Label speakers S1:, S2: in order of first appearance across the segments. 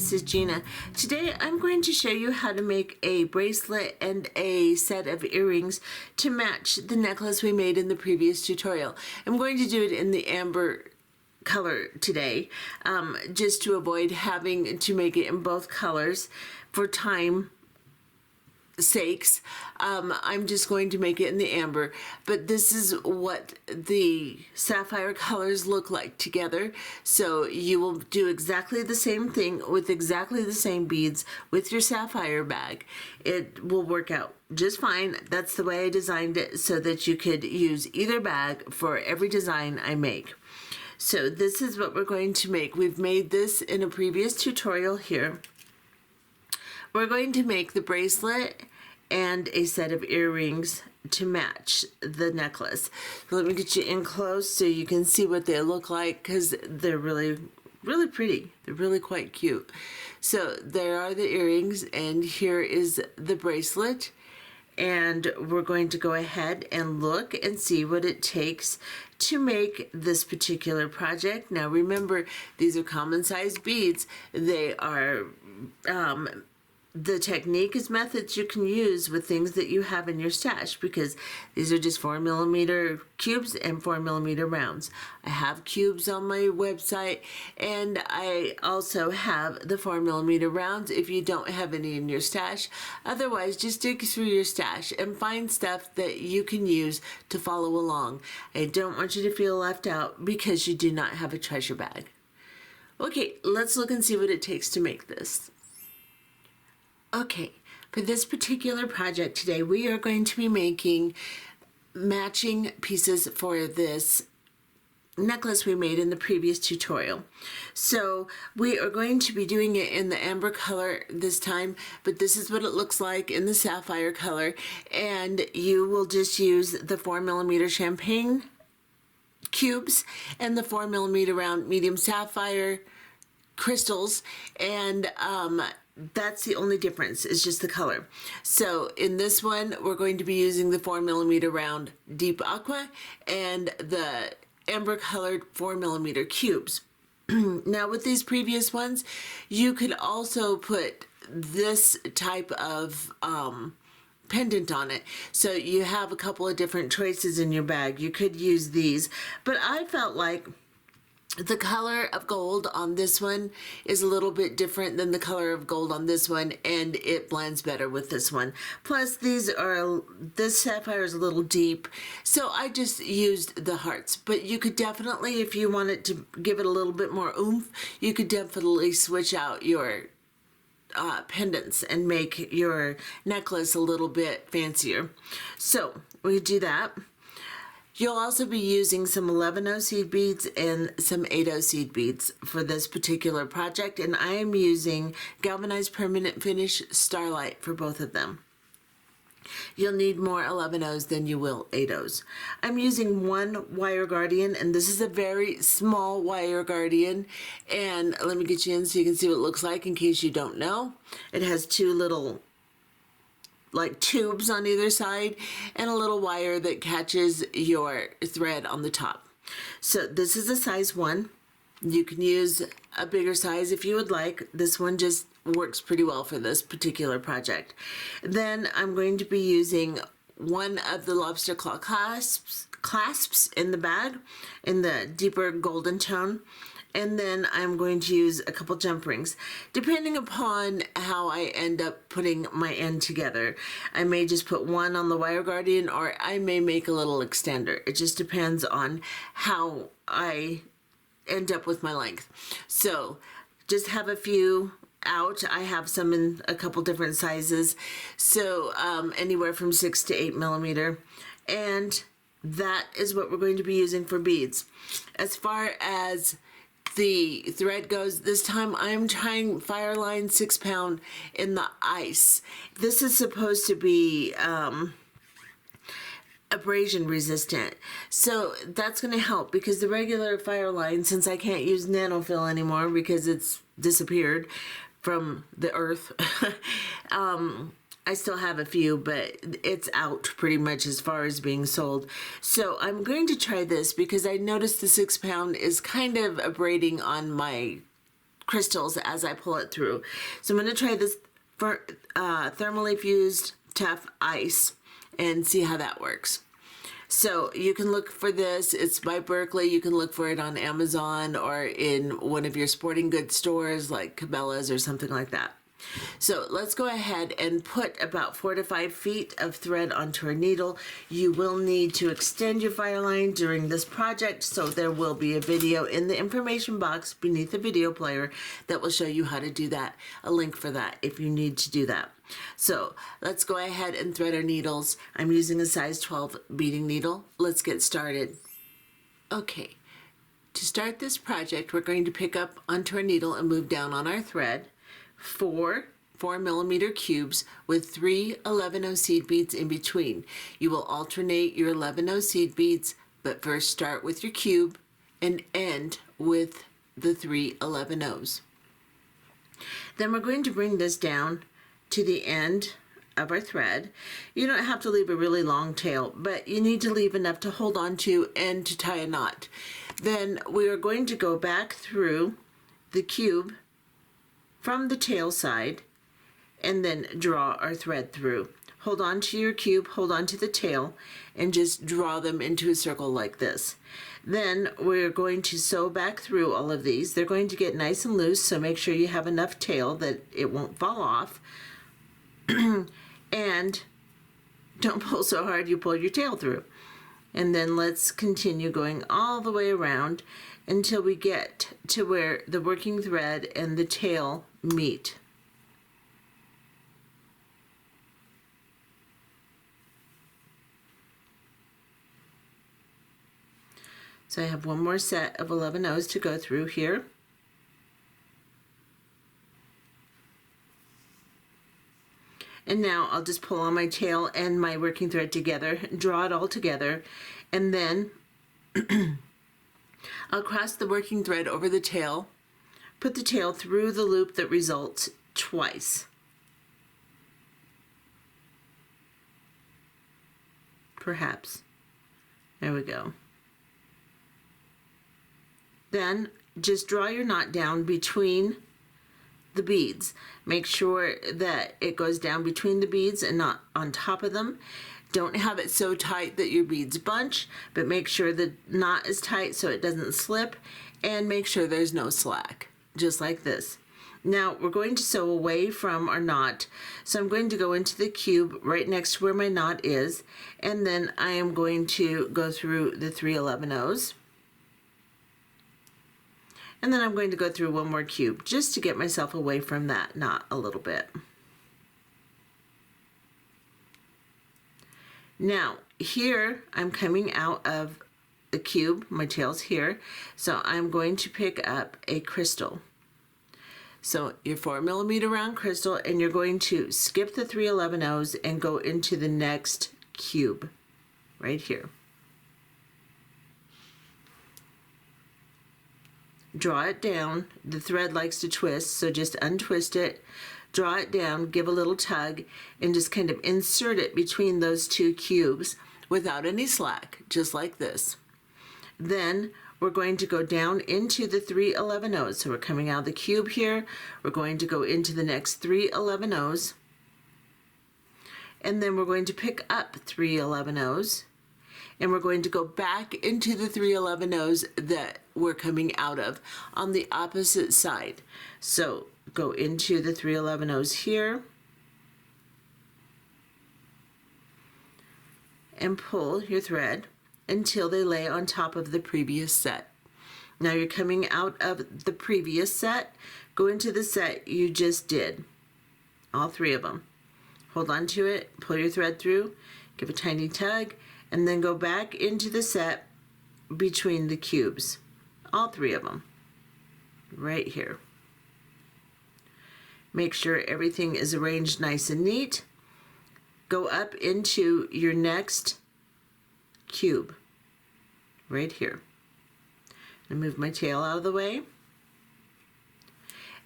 S1: this is Gina. Today I'm going to show you how to make a bracelet and a set of earrings to match the necklace we made in the previous tutorial. I'm going to do it in the amber color today, just to avoid having to make it in both colors for time sakes. I'm just going to make it in the amber, but this is what the sapphire colors look like together. So you will do exactly the same thing with exactly the same beads with your sapphire bag. It will work out just fine. That's the way I designed it, so that you could use either bag for every design I make. So this is what we're going to make. We've made this in a previous tutorial here. We're going to make the bracelet and a set of earrings to match the necklace. So let me get you in close so you can see what they look like, because they're really pretty. They're really quite cute. So there are the earrings, and here is the bracelet. And we're going to go ahead and look and see what it takes to make this particular project. Now remember, these are common sized beads. They are the technique is methods you can use with things that you have in your stash, because these are just 4mm cubes and 4mm rounds. I have cubes on my website, and I also have the 4mm rounds if you don't have any in your stash. Otherwise, just dig through your stash and find stuff that you can use to follow along. I don't want you to feel left out because you do not have a treasure bag. Okay, let's look and see what it takes to make this. Okay, for this particular project today, we are going to be making matching pieces for this necklace we made in the previous tutorial. So we are going to be doing it in the amber color this time, but this is what it looks like in the sapphire color, and you will just use the 4mm champagne cubes and the 4mm round medium sapphire crystals, and that's the only difference, is just the color. So in this one, we're going to be using the 4mm round deep aqua and the amber colored 4mm cubes. Now with these previous ones, you could also put this type of pendant on it. So you have a couple of different choices in your bag. You could use these, but I felt like the color of gold on this one is a little bit different than the color of gold on this one, and it blends better with this one. Plus, this sapphire is a little deep, so I just used the hearts. But you could definitely, if you wanted to give it a little bit more oomph, you could definitely switch out your pendants and make your necklace a little bit fancier. So we do that. You'll also be using some 11O seed beads and some 8O seed beads for this particular project, and I am using Galvanized Permanent Finish Starlight for both of them. You'll need more 11Os than you will 8Os. I'm using one wire guardian, and this is a very small wire guardian, and let me get you in so you can see what it looks like in case you don't know. It has two little like tubes on either side and a little wire that catches your thread on the top. So this is a size 1. You can use a bigger size if you would like. This one just works pretty well for this particular project. Then I'm going to be using one of the lobster claw clasps in the bag in the deeper golden tone. And then I'm going to use a couple jump rings. Depending upon how I end up putting my end together, I may just put one on the wire guardian, or I may make a little extender. It just depends on how I end up with my length. So just have a few out. I have some in a couple different sizes, so anywhere from 6 to 8mm. And that is what we're going to be using for beads. As far as the thread goes, this time I'm trying Fireline 6-pound in the ice. This is supposed to be abrasion resistant, so that's going to help, because the regular Fireline, since I can't use nanofill anymore because it's disappeared from the earth, I still have a few, but it's out pretty much as far as being sold. So I'm going to try this because I noticed the 6-pound is kind of abrading on my crystals as I pull it through. So I'm going to try this for thermally fused tough ice and see how that works. So you can look for this. It's by Berkeley. You can look for it on Amazon or in one of your sporting goods stores like Cabela's or something like that. So let's go ahead and put about 4 to 5 feet of thread onto our needle. You will need to extend your Fireline during this project, so there will be a video in the information box beneath the video player that will show you how to do that, a link for that if you need to do that. So let's go ahead and thread our needles. I'm using a size 12 beading needle. Let's get started. Okay, to start this project, we're going to pick up onto our needle and move down on our thread. 4 4mm cubes with 3 11-0 seed beads in between. You will alternate your 11-0 seed beads, but first start with your cube and end with the 3 11-0s. Then we're going to bring this down to the end of our thread. You don't have to leave a really long tail, but you need to leave enough to hold on to and to tie a knot. Then we are going to go back through the cube from the tail side and then draw our thread through. Hold on to your cube, hold on to the tail, and just draw them into a circle like this. Then we're going to sew back through all of these. They're going to get nice and loose, so make sure you have enough tail that it won't fall off. And don't pull so hard you pull your tail through. And then let's continue going all the way around until we get to where the working thread and the tail meet. So I have one more set of 11-0s to go through here. And now I'll just pull on my tail and my working thread together, draw it all together, and then I'll cross the working thread over the tail, put the tail through the loop that results twice. Perhaps. There we go. Then just draw your knot down between the beads. Make sure that it goes down between the beads and not on top of them. Don't have it so tight that your beads bunch, but make sure the knot is tight so it doesn't slip, and make sure there's no slack, just like this. Now we're going to sew away from our knot, so I'm going to go into the cube right next to where my knot is, and then I am going to go through the 3 11-0s. And then I'm going to go through one more cube just to get myself away from that knot a little bit. Now here I'm coming out of the cube, my tail's here, so I'm going to pick up a crystal. So your 4mm round crystal, and you're going to skip the 3 11-0s and go into the next cube right here. Draw it down. The thread likes to twist, so just untwist it, draw it down, give a little tug, and just kind of insert it between those two cubes without any slack, just like this. Then we're going to go down into the 3 11-0s. So we're coming out of the cube here. We're going to go into the next 3 11-0s. And then we're going to pick up 3 11-0s. And we're going to go back into the 3 11-0s that we're coming out of on the opposite side. So go into the 3 11-0s here and pull your thread until they lay on top of the previous set. Now you're coming out of the previous set, go into the set you just did, all 3 of them. Hold on to it, pull your thread through, give a tiny tug, and then go back into the set between the cubes, all 3 of them, right here. Make sure everything is arranged nice and neat. Go up into your next cube, right here. And move my tail out of the way.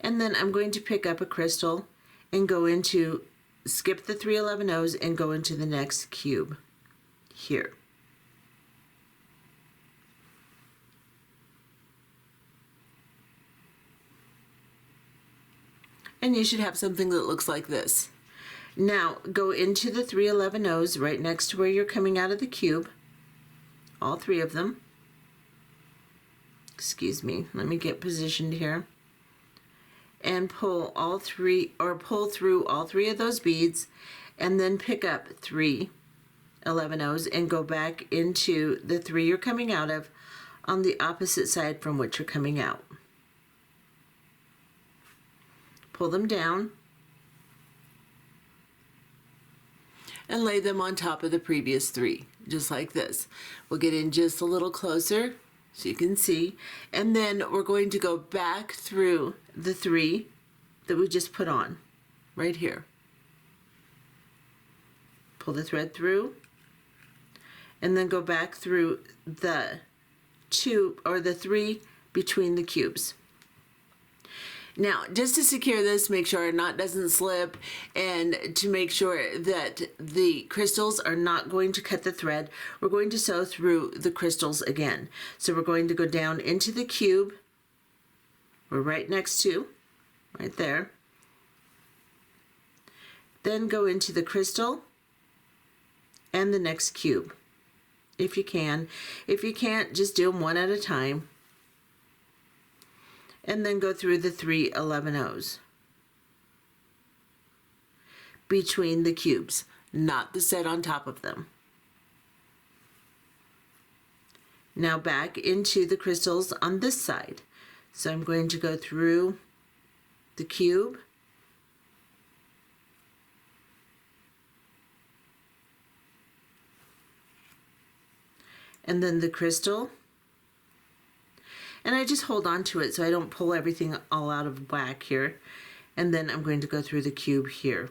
S1: And then I'm going to pick up a crystal and go into, skip the 3 11-0s and go into the next cube here. and you should have something that looks like this. Now go into the 311 O's right next to where you're coming out of the cube, all three of them. Excuse me, let me get positioned here. And pull all three, or pull through all three of those beads, and then pick up 3 11 O's and go back into the 3 you're coming out of on the opposite side from which you're coming out. Pull them down and lay them on top of the previous 3, just like this. We'll get in just a little closer so you can see, and then we're going to go back through the 3 that we just put on right here. Pull the thread through and then go back through the 2 or the 3 between the cubes. Now, just to secure this, make sure our knot doesn't slip, and to make sure that the crystals are not going to cut the thread, we're going to sew through the crystals again. So we're going to go down into the cube. We're right next to, right there. Then go into the crystal and the next cube, if you can. If you can't, just do them one at a time. And then go through the 3 11 O's between the cubes, not the set on top of them. Now back into the crystals on this side. So I'm going to go through the cube, and then the crystal. And I just hold on to it so I don't pull everything all out of whack here. And then I'm going to go through the cube here.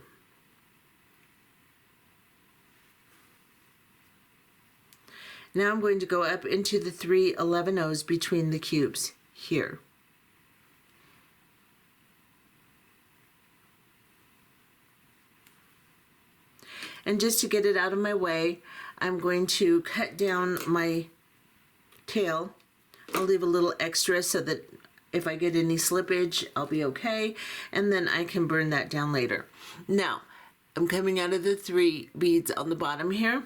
S1: Now I'm going to go up into the 3 11 O's between the cubes here. And just to get it out of my way, I'm going to cut down my tail. I'll leave a little extra so that if I get any slippage, I'll be okay, and then I can burn that down later. Now, I'm coming out of the 3 beads on the bottom here.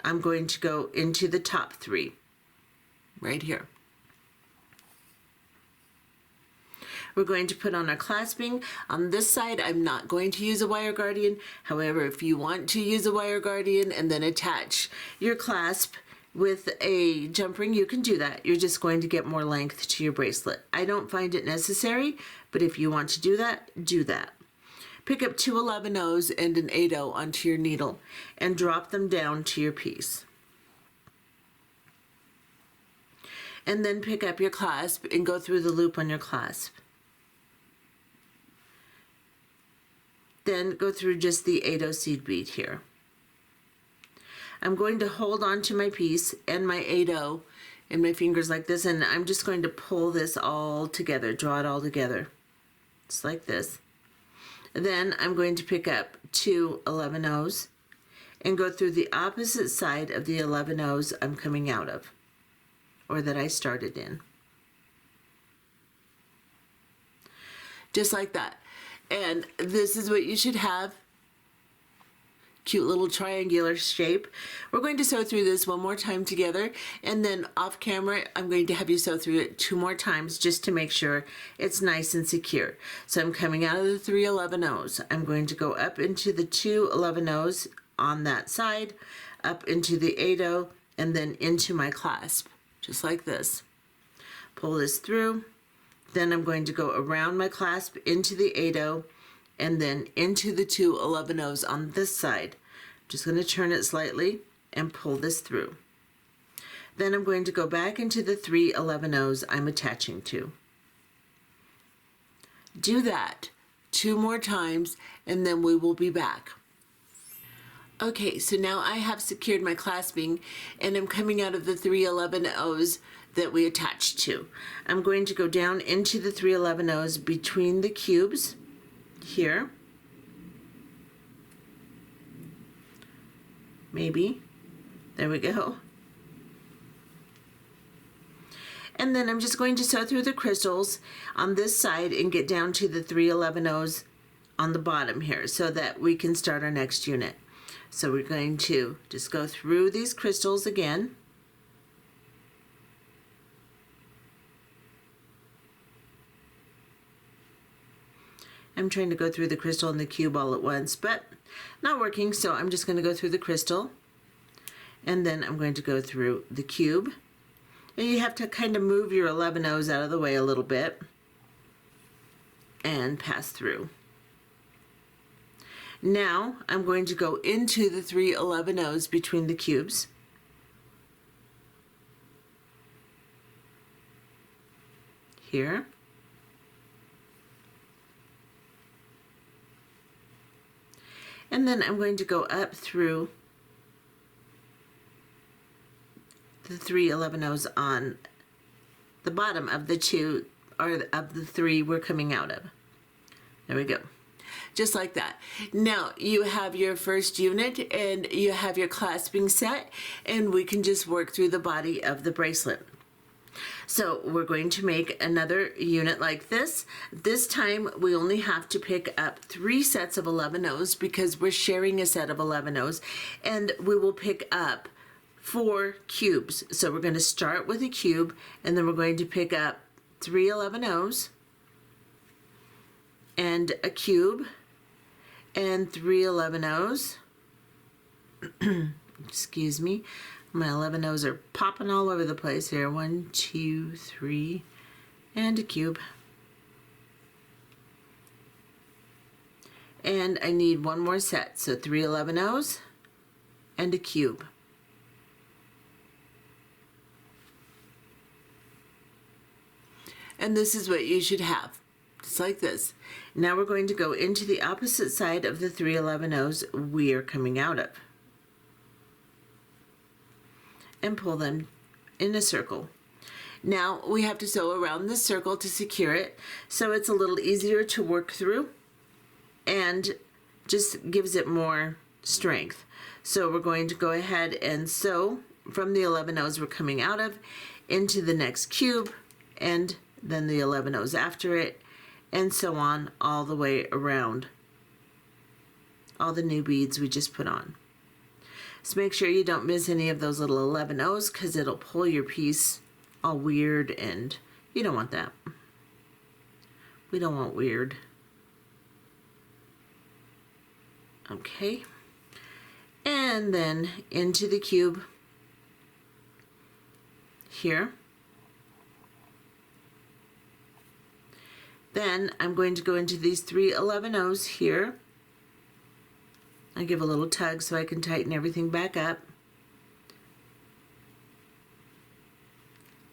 S1: I'm going to go into the top 3, right here. We're going to put on our clasping. On this side, I'm not going to use a wire guardian. However, if you want to use a wire guardian and then attach your clasp with a jump ring, you can do that. You're just going to get more length to your bracelet. I don't find it necessary, but if you want to do that, do that. Pick up 2 11 O's and an 8 0 onto your needle and drop them down to your piece. And then pick up your clasp and go through the loop on your clasp. Then go through just the 8 0 seed bead here. I'm going to hold on to my piece and my 8 0 in my fingers like this, and I'm just going to pull this all together, draw it all together, just like this. Then I'm going to pick up 2 11 O's and go through the opposite side of the 11 O's I'm coming out of, or that I started in. Just like that. And this is what you should have. Cute little triangular shape. We're going to sew through this one more time together, and then off camera I'm going to have you sew through it 2 more times just to make sure it's nice and secure. So I'm coming out of the 3 11 O's. I'm going to go up into the 2 11 O's on that side, up into the 8 0, and then into my clasp, just like this. Pull this through. Then I'm going to go around my clasp into the 8 0 and then into the 2 11 O's on this side. Just going to turn it slightly and pull this through. Then I'm going to go back into the 3 11 O's I'm attaching to. Do that 2 more times and then we will be back. Okay, so now I have secured my clasping and I'm coming out of the 3 11 O's that we attached to. I'm going to go down into the 3 11 O's between the cubes here. Maybe. There we go. And then I'm just going to sew through the crystals on this side and get down to the 3 11 O's on the bottom here so that we can start our next unit. So we're going to just go through these crystals again. I'm trying to go through the crystal and the cube all at once, but not working, so I'm just going to go through the crystal, and then I'm going to go through the cube. And you have to kind of move your 11 O's out of the way a little bit and pass through. Now I'm going to go into the 3 11 O's between the cubes. Here. And then I'm going to go up through the 3 11 O's on the bottom of the 2 or of the 3 we're coming out of. There we go. Just like that. Now you have your first unit and you have your clasping set, and we can just work through the body of the bracelet. So we're going to make another unit like this. This time we only have to pick up 3 sets of 11 O's because we're sharing a set of 11 O's, and we will pick up 4 cubes. So we're going to start with a cube, and then we're going to pick up 3 11 O's and a cube and 3 11 O's. Excuse me. My 11 O's are popping all over the place here. 1, 2, 3, and a cube. And I need one more set. So 3 11 O's and a cube. And this is what you should have. Just like this. Now we're going to go into the opposite side of the 3 11 O's we are coming out of, and pull them in a circle. Now we have to sew around this circle to secure it, so it's a little easier to work through and just gives it more strength. So we're going to go ahead and sew from the 11 O's we're coming out of into the next cube, and then the 11 O's after it, and so on all the way around all the new beads we just put on. So make sure you don't miss any of those little 11 O's because it'll pull your piece all weird, and you don't want that. We don't want weird. Okay. And then into the cube here. Then I'm going to go into these 3 11 O's here. I give a little tug so I can tighten everything back up.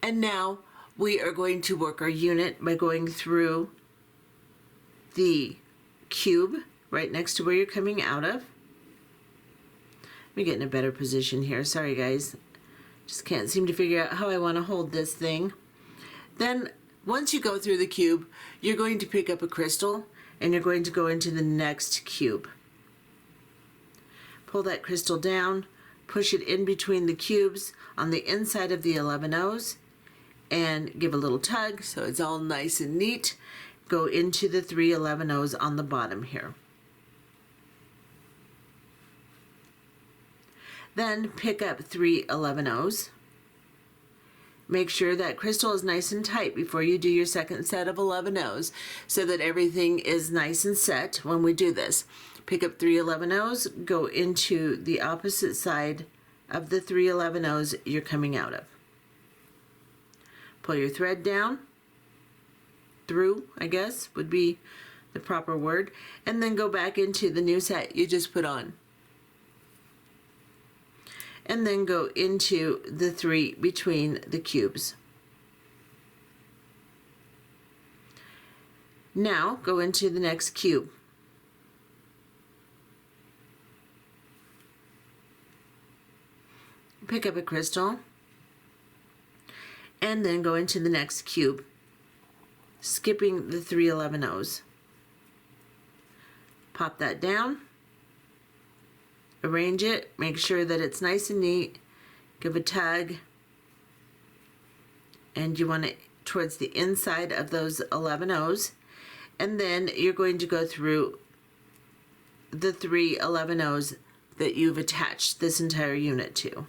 S1: And now we are going to work our unit by going through the cube right next to where you're coming out of. Let me get in a better position here. Sorry guys. Just can't seem to figure out how I want to hold this thing. Then once you go through the cube, you're going to pick up a crystal and you're going to go into the next cube. Pull that crystal down, push it in between the cubes on the inside of the 11 O's, and give a little tug so it's all nice and neat. Go into the 3 11 O's on the bottom here. Then pick up 3 11 O's. Make sure that crystal is nice and tight before you do your second set of 11 O's so that everything is nice and set when we do this. Pick up 3 11 O's, go into the opposite side of the 3 11 O's you're coming out of. Pull your thread down, through, I guess, would be the proper word, and then go back into the new set you just put on. And then go into the 3 between the cubes. Now go into the next cube. Pick up a crystal and then go into the next cube, skipping the 3 11 O's. Pop that down. Arrange it, make sure that it's nice and neat, give a tug, and you want it towards the inside of those 11 O's, and then you're going to go through the 3 11-0s that you've attached this entire unit to.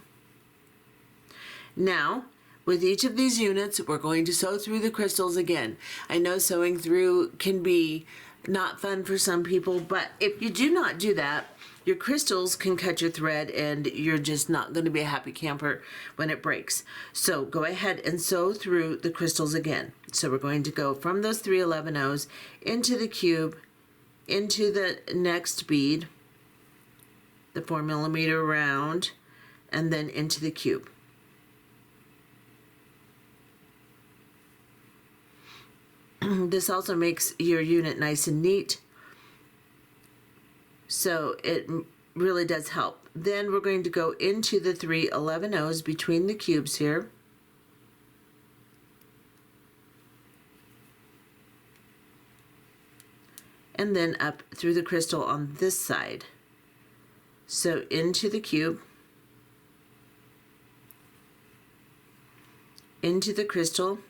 S1: Now, with each of these units, we're going to sew through the crystals again. I know sewing through can be not fun for some people, but if you do not do that, your crystals can cut your thread and you're just not going to be a happy camper when it breaks. So go ahead and sew through the crystals again. So we're going to go from those 3 11-0s into the cube, into the next bead, the 4mm round, and then into the cube. This also makes your unit nice and neat, so it really does help. Then we're going to go into the 3 11-0s between the cubes here, and then up through the crystal on this side. So into the cube, into the crystal,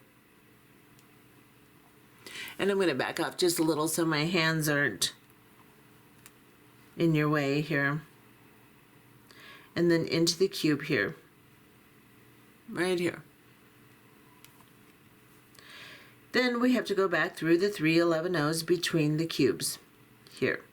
S1: and I'm going to back off just a little so my hands aren't in your way here. And then into the cube here, right here. Then we have to go back through the 3 11-0s between the cubes here.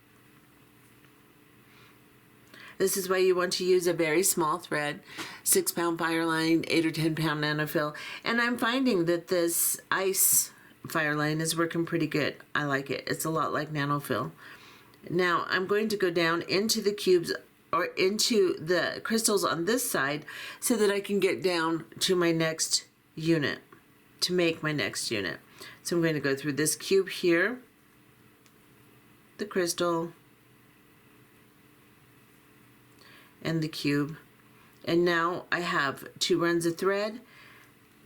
S1: This is why you want to use a very small thread, 6-pound Fireline, 8 or 10-pound nanofill. And I'm finding that this ice Fireline is working pretty good. I like it. It's a lot like nanofill. Now I'm going to go down into the cubes or into the crystals on this side so that I can get down to my next unit, to make my next unit. So I'm going to go through this cube here, the crystal, and the cube. And now I have 2 runs of thread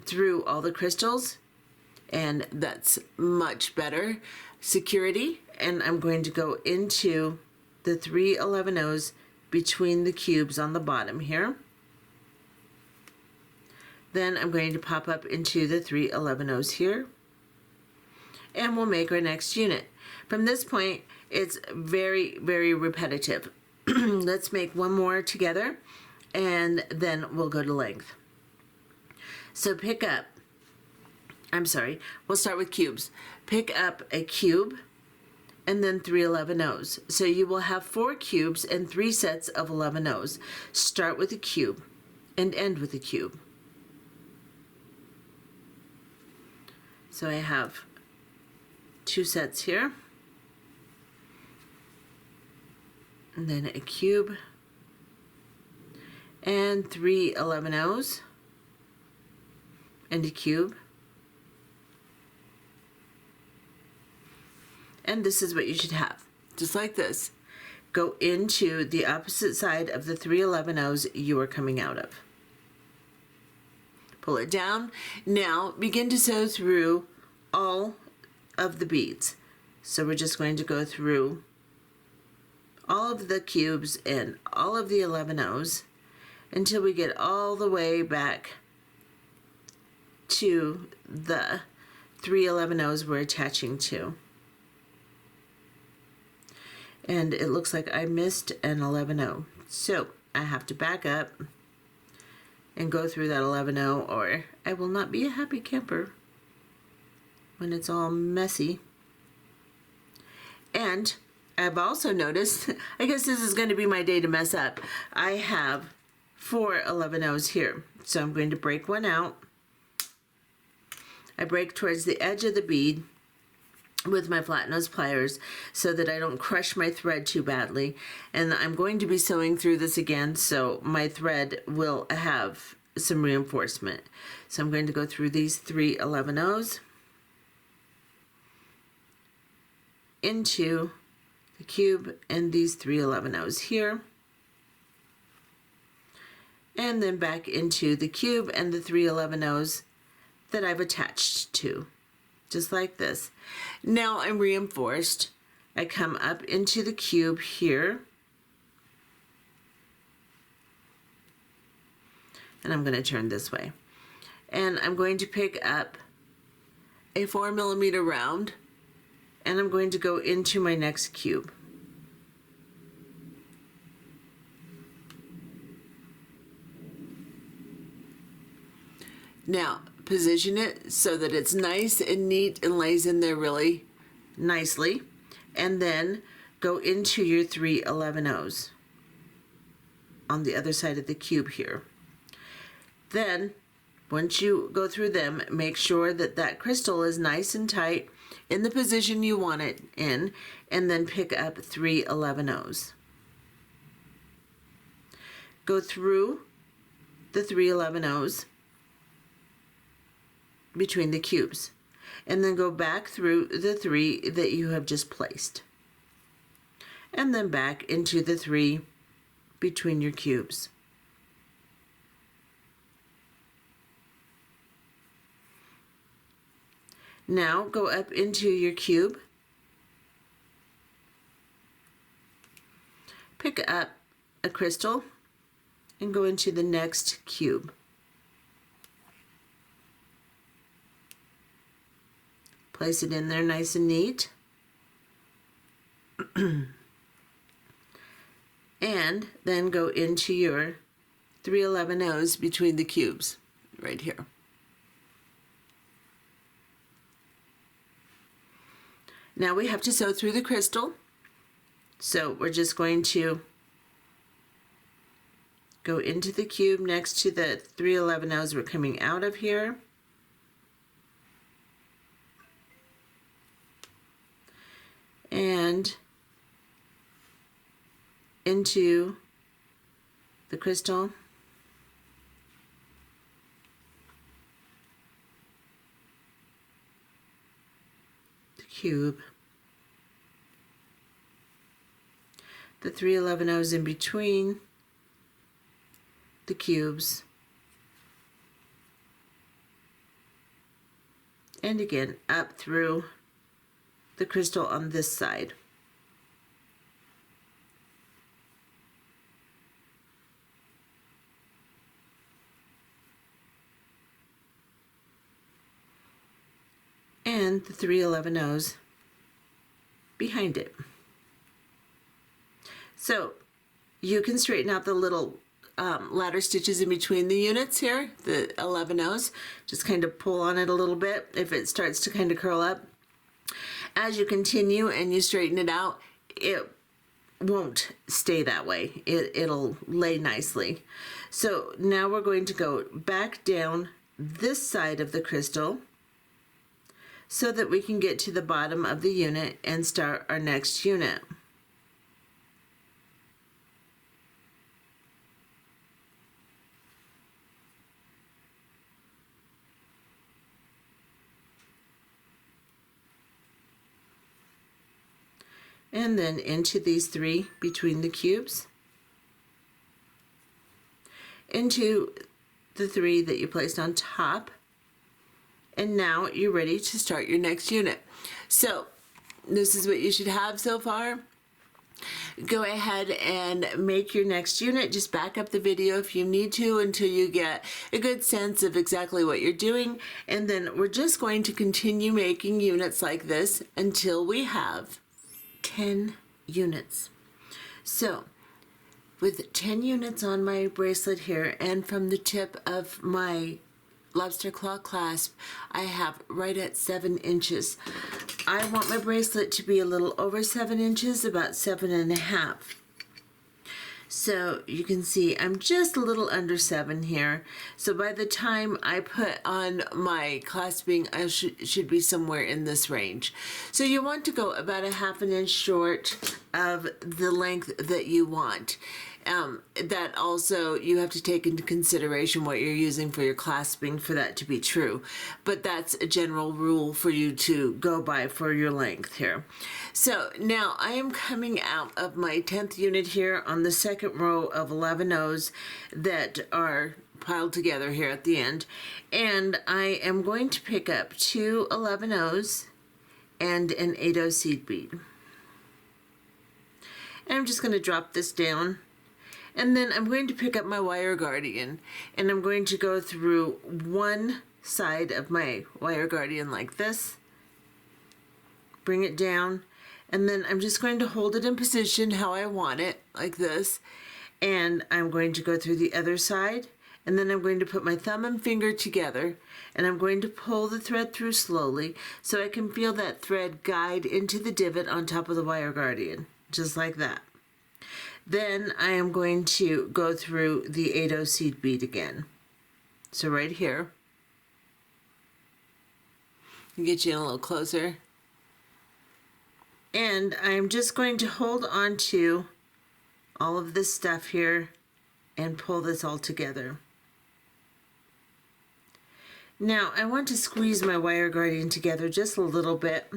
S1: through all the crystals, and that's much better security. And I'm going to go into the 3 11-0s between the cubes on the bottom here. Then I'm going to pop up into the 3 11-0s here, and we'll make our next unit. From this point, it's very, very repetitive. Let's make one more together, and then we'll go to length. So we'll start with cubes. Pick up a cube and then 3 11-0s. So you will have 4 cubes and 3 sets of 11-0s. Start with a cube and end with a cube. So I have 2 sets here, and then a cube and 3 11-0s and a cube. And this is what you should have, just like this. Go into the opposite side of the 3 11-0s you are coming out of. Pull it down. Now begin to sew through all of the beads. So we're just going to go through all of the cubes and all of the 11-0s until we get all the way back to the 3 11-0s we're attaching to. And it looks like I missed an 11-0. So I have to back up and go through that 11-0, or I will not be a happy camper when it's all messy. And I've also noticed, I guess this is going to be my day to mess up, I have 4 11-0s here. So I'm going to break one out. I break towards the edge of the bead with my flat nose pliers so that I don't crush my thread too badly. And I'm going to be sewing through this again, so my thread will have some reinforcement. So I'm going to go through these 3 11-0s into the cube and these 3 11-0s here, and then back into the cube and the 3 11-0s that I've attached to, just like this. Now I'm reinforced. I come up into the cube here, and I'm going to turn this way, and I'm going to pick up a 4mm round, and I'm going to go into my next cube. Now, position it so that it's nice and neat and lays in there really nicely. And then go into your 3 11-0s on the other side of the cube here. Then, once you go through them, make sure that that crystal is nice and tight in the position you want it in, and then pick up 3 11-0s. Go through the 3 11-0s between the cubes, and then go back through the 3 that you have just placed, and then back into the 3 between your cubes. Now go up into your cube, pick up a crystal, and go into the next cube. Place it in there nice and neat. And then go into your 3 11-0s between the cubes right here. Now we have to sew through the crystal, so we're just going to go into the cube next to the 3 11-0s we're coming out of here, and into the crystal, the cube, the 3 11-0s in between the cubes, and again up through the crystal on this side. And the 3 11-0s behind it. So you can straighten out the little ladder stitches in between the units here, the 11-0s. Just kind of pull on it a little bit if it starts to kind of curl up. As you continue and you straighten it out, it won't stay that way. It'll lay nicely. So now we're going to go back down this side of the crystal so that we can get to the bottom of the unit and start our next unit. And then into these 3 between the cubes, into the 3 that you placed on top, and now you're ready to start your next unit. So this is what you should have so far. Go ahead and make your next unit. Just back up the video if you need to until you get a good sense of exactly what you're doing, and then we're just going to continue making units like this until we have 10 units. So with 10 units on my bracelet here, and from the tip of my lobster claw clasp, I have right at 7 inches. I want my bracelet to be a little over 7 inches, about 7.5. So you can see I'm just a little under 7 here. So by the time I put on my clasping, I should be somewhere in this range. So you want to go about a 1/2 inch short of the length that you want. That also you have to take into consideration what you're using for your clasping for that to be true. But that's a general rule for you to go by for your length here. So now I am coming out of my 10th unit here on the second row of 11-0s that are piled together here at the end. And I am going to pick up 2 11-0s and an 8/0 seed bead. And I'm just going to drop this down. And then I'm going to pick up my wire guardian, and I'm going to go through one side of my wire guardian like this, bring it down, and then I'm just going to hold it in position how I want it, like this, and I'm going to go through the other side, and then I'm going to put my thumb and finger together, and I'm going to pull the thread through slowly so I can feel that thread guide into the divot on top of the wire guardian, just like that. Then I am going to go through the 8/0 seed bead again. So right here, I'll get you in a little closer. And I'm just going to hold on to all of this stuff here and pull this all together. Now I want to squeeze my wire guardian together just a little bit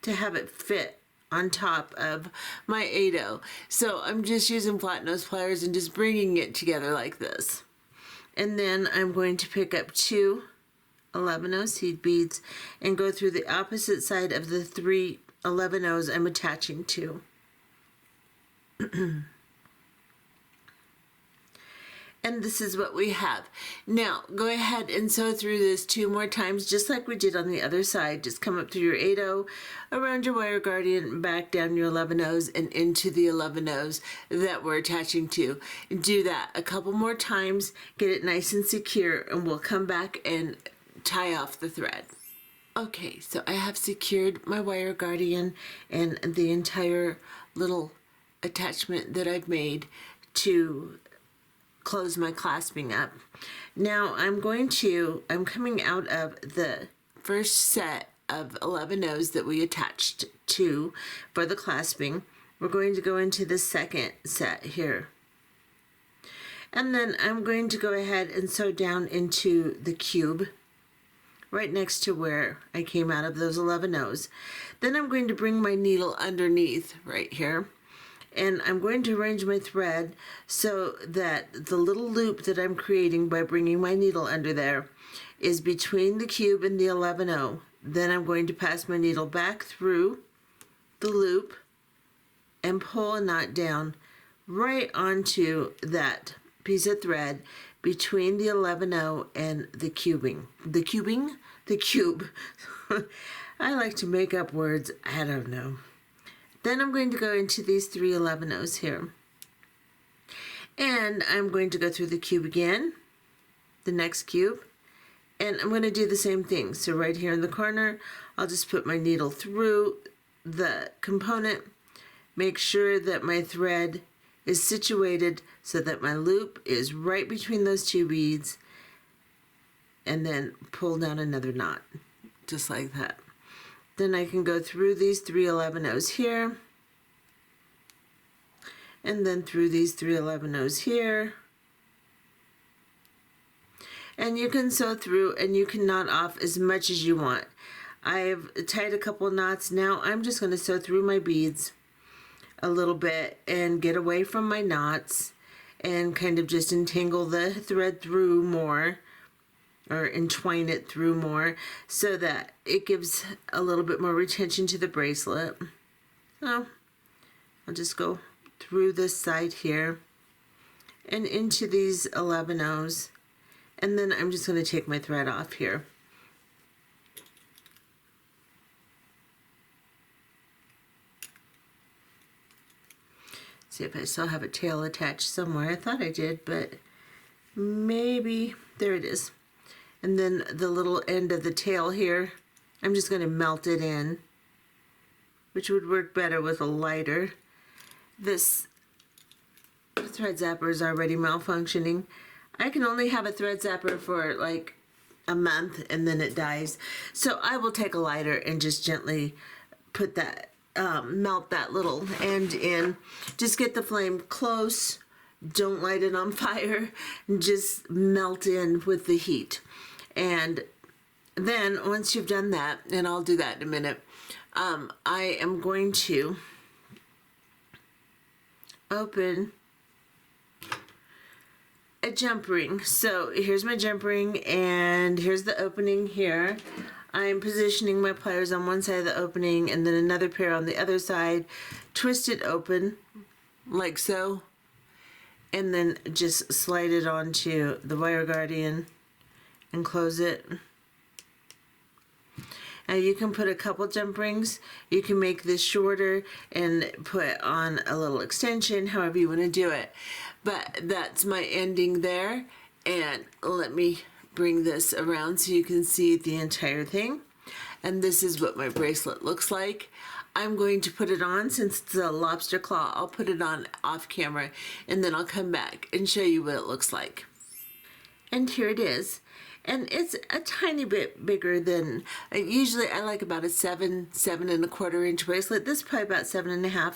S1: to have it fit on top of my 8/0. So I'm just using flat nose pliers and just bringing it together like this. And then I'm going to pick up 2 11/0 seed beads and go through the opposite side of the 3 11/0s I'm attaching to. And this is what we have. Now go ahead and sew through this 2 more times, just like we did on the other side. Just come up through your 8/0, around your wire guardian, back down your 11/0s and into the 11/0s that we're attaching to. And do that a couple more times, get it nice and secure, and we'll come back and tie off the thread. Okay, so I have secured my wire guardian and the entire little attachment that I've made to close my clasping up. Now I'm coming out of the first set of 11/0s that we attached to for the clasping. We're going to go into the second set here. And then I'm going to go ahead and sew down into the cube right next to where I came out of those 11/0s. Then I'm going to bring my needle underneath right here, and I'm going to arrange my thread so that the little loop that I'm creating by bringing my needle under there is between the cube and the 11/0. Then I'm going to pass my needle back through the loop and pull a knot down right onto that piece of thread between the 11/0 and the cubing. The cube. I like to make up words. I don't know. Then I'm going to go into these 3 11/0s here. And I'm going to go through the cube again, the next cube, and I'm going to do the same thing. So right here in the corner, I'll just put my needle through the component, make sure that my thread is situated so that my loop is right between those 2 beads, and then pull down another knot, just like that. Then I can go through these 3 11/0s here, and then through these 3 11/0s here. And you can sew through and you can knot off as much as you want. I've tied a couple knots. Now I'm just going to sew through my beads a little bit and get away from my knots and kind of just entangle the thread through more, or entwine it through more, so that it gives a little bit more retention to the bracelet. So I'll just go through this side here and into these 11/0s, and then I'm just going to take my thread off here. See if I still have a tail attached somewhere. I thought I did, but maybe, there it is. And then the little end of the tail here, I'm just going to melt it in, which would work better with a lighter. This thread zapper is already malfunctioning. I can only have a thread zapper for like a month and then it dies. So I will take a lighter and just gently put that, melt that little end in. Just get the flame close. Don't light it on fire. Just melt in with the heat. And then once you've done that, and I'll do that in a minute, I am going to open a jump ring. So here's my jump ring, and here's the opening here. I'm positioning my pliers on one side of the opening and then another pair on the other side. Twist it open like so, and then just slide it onto the wire guardian and close it. Now you can put a couple jump rings. You can make this shorter and put on a little extension, however you want to do it. But that's my ending there. And let me bring this around so you can see the entire thing. And this is what my bracelet looks like. I'm going to put it on, since it's a lobster claw, I'll put it on off camera and then I'll come back and show you what it looks like. And here it is. And it's a tiny bit bigger than, usually I like about a 7.25 inch bracelet. This is probably about 7.5,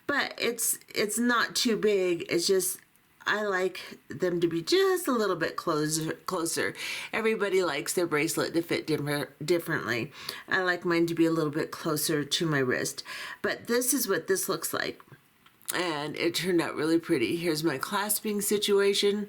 S1: but it's not too big. It's just, I like them to be just a little bit closer. Everybody likes their bracelet to fit differently. I like mine to be a little bit closer to my wrist. But this is what this looks like. And it turned out really pretty. Here's my clasping situation,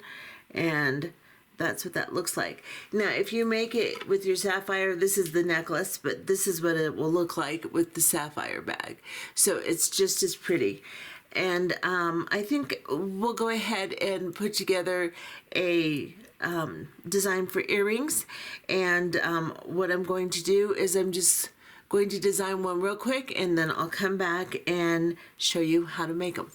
S1: and that's what that looks like. Now, if you make it with your sapphire, this is the necklace, but this is what it will look like with the sapphire bag. So it's just as pretty. And I think we'll go ahead and put together a design for earrings. And what I'm going to do is I'm just going to design one real quick, and then I'll come back and show you how to make them.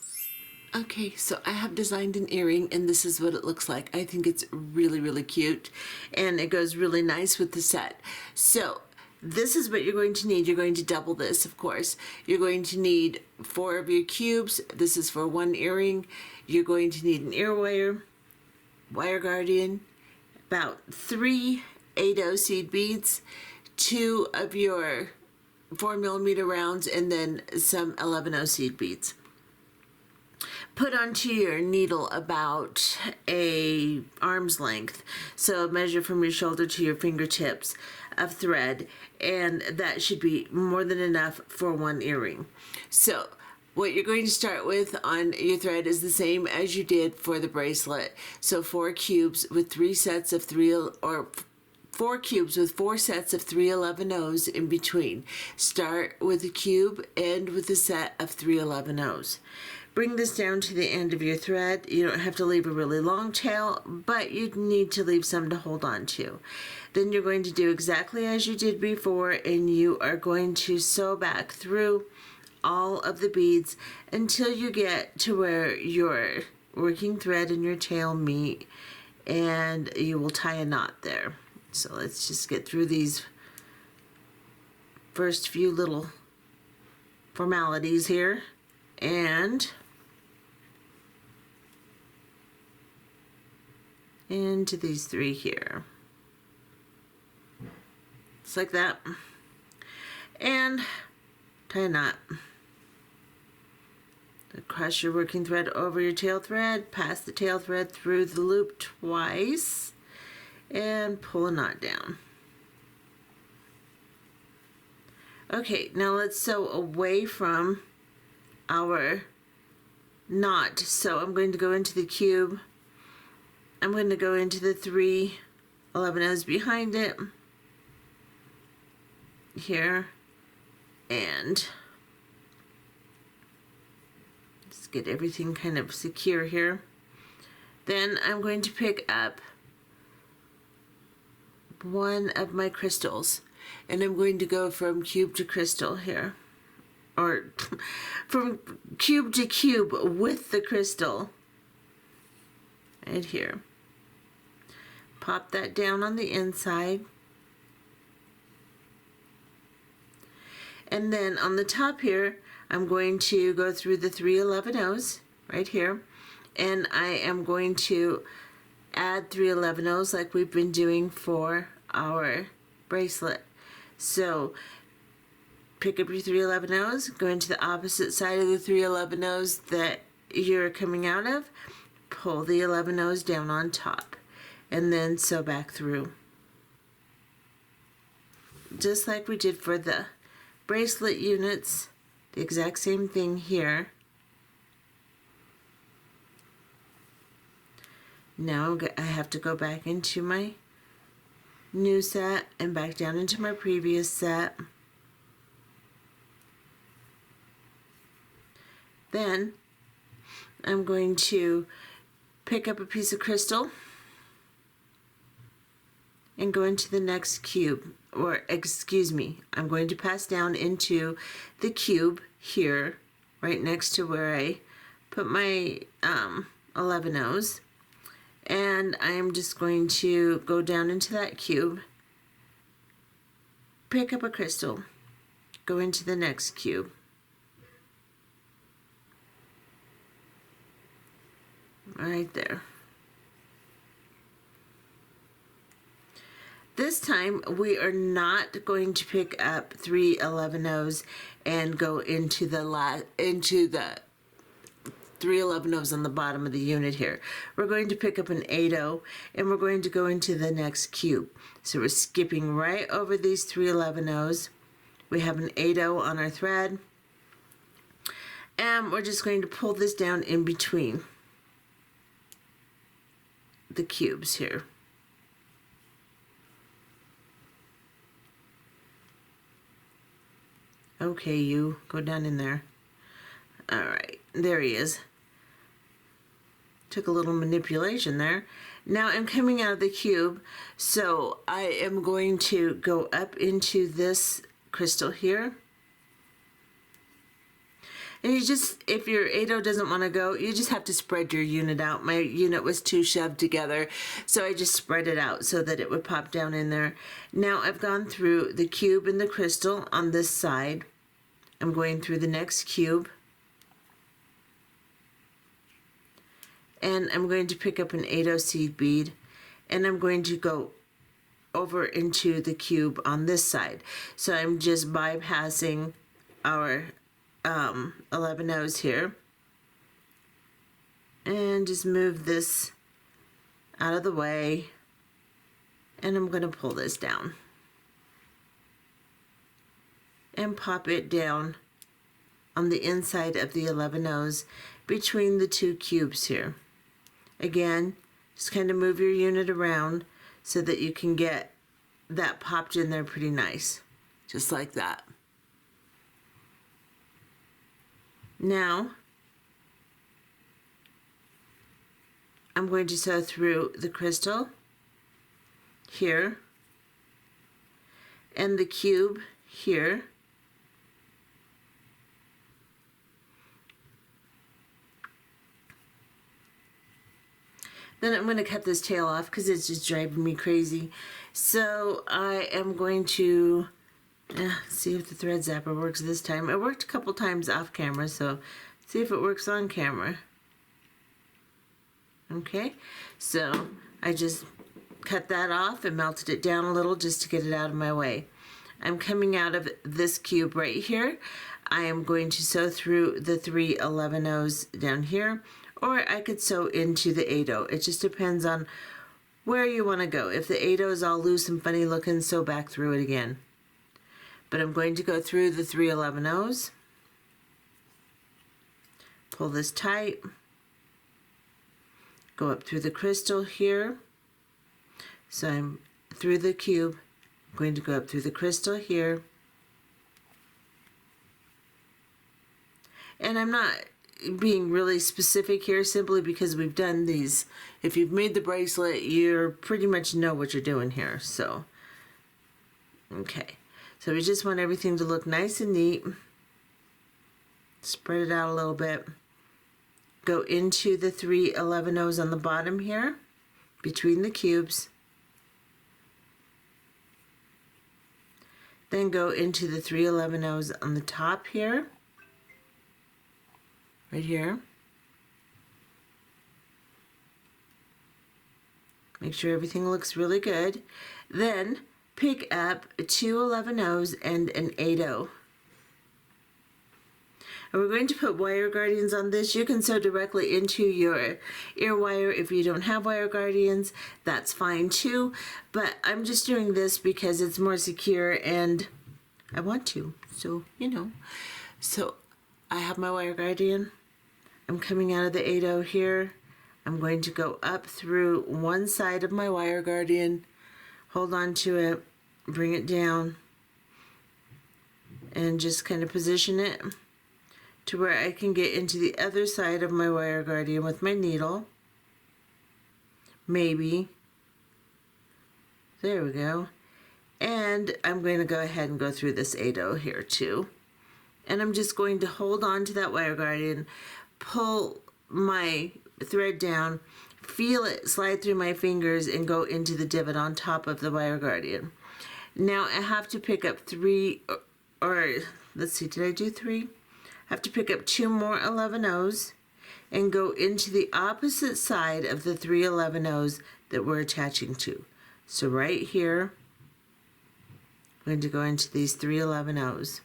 S1: Okay, so I have designed an earring, and this is what it looks like. I think it's really, really cute, and it goes really nice with the set. So this is what you're going to need. You're going to double this, of course. You're going to need 4 of your cubes. This is for one earring. You're going to need an ear wire, wire guardian, about 3 8/0 seed beads, 2 of your 4mm rounds, and then some 11/0 seed beads. Put onto your needle about a arm's length, so measure from your shoulder to your fingertips of thread, and that should be more than enough for one earring. So what you're going to start with on your thread is the same as you did for the bracelet. So 4 cubes with 3 sets of 4 cubes with 4 sets of 3 11/0s in between. Start with a cube, end with a set of 3 11/0s. Bring this down to the end of your thread. You don't have to leave a really long tail, but you need to leave some to hold on to. Then you're going to do exactly as you did before, and you are going to sew back through all of the beads until you get to where your working thread and your tail meet, and you will tie a knot there. So let's just get through these first few little formalities here, and into these 3 here. Just like that. And tie a knot. Cross your working thread over your tail thread, pass the tail thread through the loop twice, and pull a knot down. Okay, now let's sew away from our knot. So I'm going to go into the cube. I'm going to go into the 3 11/0s behind it here, and just get everything kind of secure here. Then I'm going to pick up one of my crystals, and I'm going to go from cube to crystal here, or from cube to cube with the crystal right here. Pop that down on the inside, and then on the top here I'm going to go through the 3 11/0s right here, and I am going to add 3 11/0s like we've been doing for our bracelet. So pick up your 3 11/0s, go into the opposite side of the 3 11/0s that you're coming out of, pull the 11/0s down on top, and then sew back through. Just like we did for the bracelet units, the exact same thing here. Now I have to go back into my new set and back down into my previous set. Then I'm going to pick up a piece of crystal and go into the next cube, or excuse me, I'm going to pass down into the cube here, right next to where I put my 11/0s, And I am just going to go down into that cube, pick up a crystal, go into the next cube, right there. This time we are not going to pick up 3 11-0s and go into the 3 11-0s on the bottom of the unit here. We're going to pick up an 8-0 and we're going to go into the next cube. So we're skipping right over these 3 11-0s. We have an 8-0 on our thread, and we're just going to pull this down in between the cubes here. Okay, you go down in there. All right, there he is. Took a little manipulation there. Now I'm coming out of the cube, so I am going to go up into this crystal here. And you just, if your 8-0 doesn't want to go, you just have to spread your unit out. My unit was too shoved together, so I just spread it out so that it would pop down in there. Now I've gone through the cube and the crystal on this side. I'm going through the next cube. And I'm going to pick up an 8-0 seed bead, and I'm going to go over into the cube on this side. So I'm just bypassing our 11-0s here, and just move this out of the way, and I'm going to pull this down and pop it down on the inside of the 11-0s between the two cubes here. Again, just kind of move your unit around so that you can get that popped in there pretty nice, just like that. Now, I'm going to sew through the crystal here and the cube here. Then I'm going to cut this tail off because it's just driving me crazy. So I am going to see if the thread zapper works this time. It worked a couple times off camera, so see if it works on camera. Okay, so I just cut that off and melted it down a little just to get it out of my way. I'm coming out of this cube right here. I am going to sew through the 3 11-0s down here, or I could sew into the 8-0. It just depends on where you want to go. If the 8-0 is all loose and funny looking, sew back through it again. But I'm going to go through the 3 11-0s, pull this tight, go up through the crystal here. So I'm through the cube, I'm going to go up through the crystal here. And I'm not being really specific here simply because we've done these. If you've made the bracelet, you pretty much know what you're doing here. So, okay. So we just want everything to look nice and neat. Spread it out a little bit. Go into the 3 11-0s on the bottom here, between the cubes. Then go into the 3 11-0s on the top here, right here. Make sure everything looks really good. Then pick up 2 11-0s and an 8-0. And we're going to put wire guardians on this. You can sew directly into your ear wire. If you don't have wire guardians, that's fine too. But I'm just doing this because it's more secure and I want to. So, you know. So I have my wire guardian. I'm coming out of the 8-0 here. I'm going to go up through one side of my wire guardian, hold on to it, bring it down, and just kind of position it to where I can get into the other side of my wire guardian with my needle. Maybe. There we go. And I'm going to go ahead and go through this 8-0 here too. And I'm just going to hold on to that wire guardian, pull my thread down, feel it slide through my fingers and go into the divot on top of the wire guardian. Now I have to pick up three, or let's see, did I do three? I have to pick up 2 more 11-0s and go into the opposite side of the 3 11-0s that we're attaching to. So right here, I'm going to go into these 3 11-0s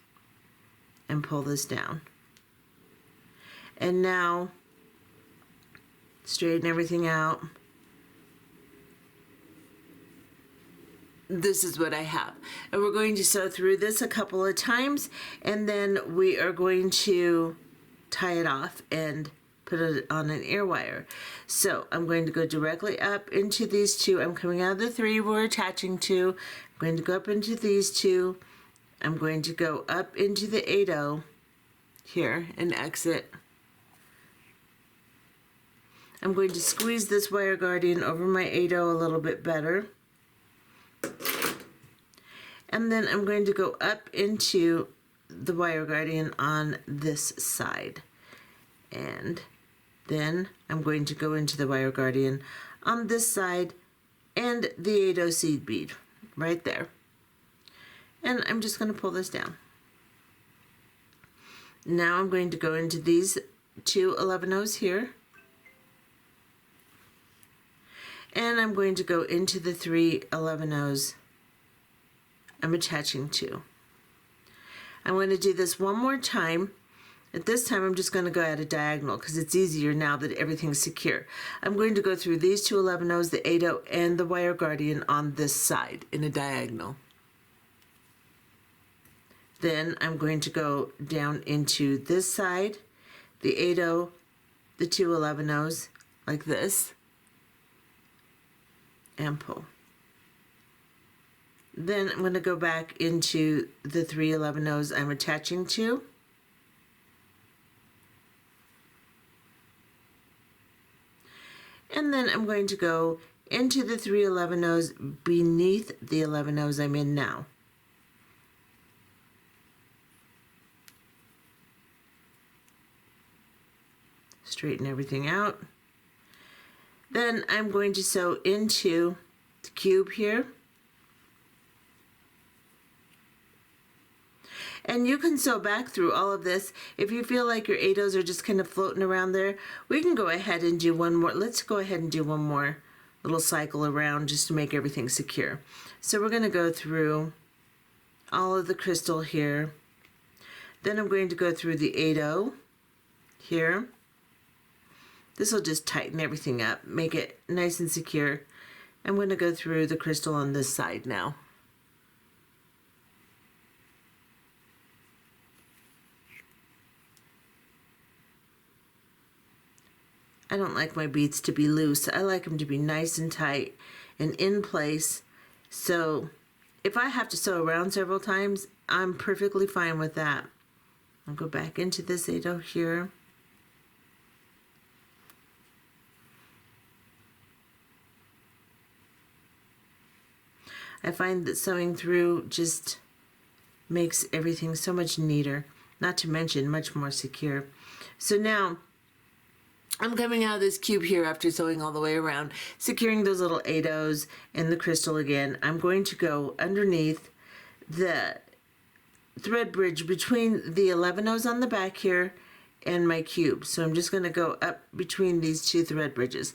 S1: and pull this down. And now straighten everything out. This is what I have. And we're going to sew through this a couple of times, and then we are going to tie it off and put it on an ear wire. So I'm going to go directly up into these 2. I'm coming out of the 3 we're attaching to. I'm going to go up into these 2. I'm going to go up into the 8-0 here and exit. I'm going to squeeze this wire guardian over my 8-0 a little bit better. And then I'm going to go up into the wire guardian on this side. And then I'm going to go into the wire guardian on this side and the 8-0 seed bead right there. And I'm just going to pull this down. Now I'm going to go into these 2 11-0s here. And I'm going to go into the 3 11-0s I'm attaching to. I'm going to do this one more time. At this time, I'm just going to go at a diagonal because it's easier now that everything's secure. I'm going to go through these 2 11-0s, the 8-0, and the wire guardian on this side in a diagonal. Then I'm going to go down into this side, the 8-0, the 2 11-0s, like this, and pull. Then I'm going to go back into the 3 11-0s I'm attaching to. And then I'm going to go into the 3 11-0s beneath the 11-0s I'm in now. Straighten everything out. Then I'm going to sew into the cube here. And you can sew back through all of this. If you feel like your 8-0s are just kind of floating around there, we can go ahead and do one more. Let's go ahead and do one more little cycle around just to make everything secure. So we're going to go through all of the crystal here. Then I'm going to go through the 8-0 here. This will just tighten everything up, make it nice and secure. I'm going to go through the crystal on this side now. I don't like my beads to be loose. I like them to be nice and tight and in place. So if I have to sew around several times, I'm perfectly fine with that. I'll go back into this 8-0 here. I find that sewing through just makes everything so much neater, not to mention much more secure. So now I'm coming out of this cube here after sewing all the way around, securing those little 8-0s and the crystal again. I'm going to go underneath the thread bridge between the 11-0s on the back here and my cube. So I'm just going to go up between these 2 thread bridges.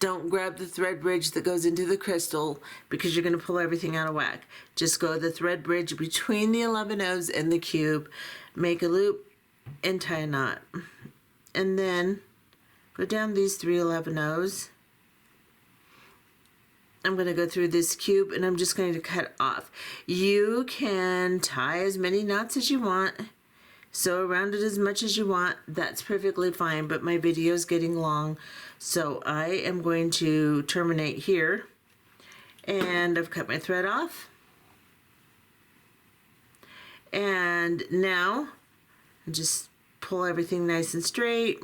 S1: Don't grab the thread bridge that goes into the crystal because you're going to pull everything out of whack. Just go the thread bridge between the 11-0s and the cube, make a loop, and tie a knot. And then go down these 3 11-0s. I'm going to go through this cube and I'm just going to cut off. You can tie as many knots as you want, sew around it as much as you want. That's perfectly fine, but my video is getting long, so I am going to terminate here. And I've cut my thread off. And now just pull everything nice and straight.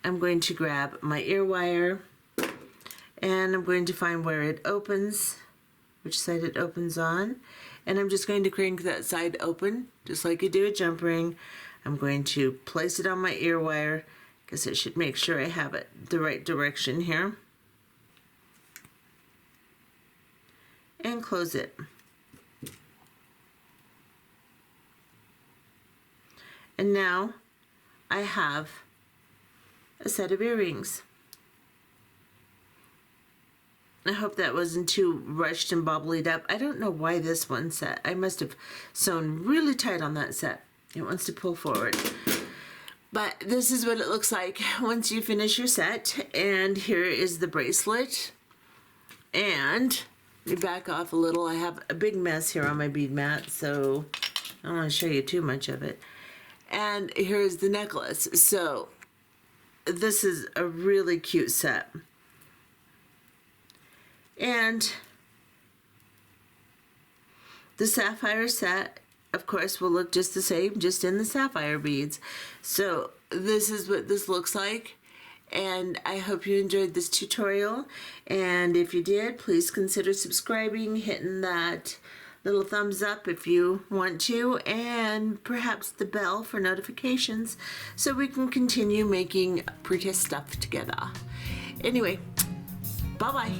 S1: I'm going to grab my ear wire and I'm going to find where it opens, which side it opens on, and I'm just going to crank that side open just like you do a jump ring. I'm going to place it on my ear wire, Guess I should make sure I have it the right direction here. And close it. And now I have a set of earrings. I hope that wasn't too rushed and bobbled up. I don't know why this one set. I must have sewn really tight on that set. It wants to pull forward. But this is what it looks like once you finish your set. And here is the bracelet. And let me back off a little. I have a big mess here on my bead mat, so I don't want to show you too much of it. And here's the necklace. So this is a really cute set. And the sapphire set, of course, will look just the same, just in the sapphire beads. So this is what this looks like. And I hope you enjoyed this tutorial. And if you did, please consider subscribing, hitting that little thumbs up if you want to, and perhaps the bell for notifications so we can continue making pretty stuff together. Anyway, bye-bye.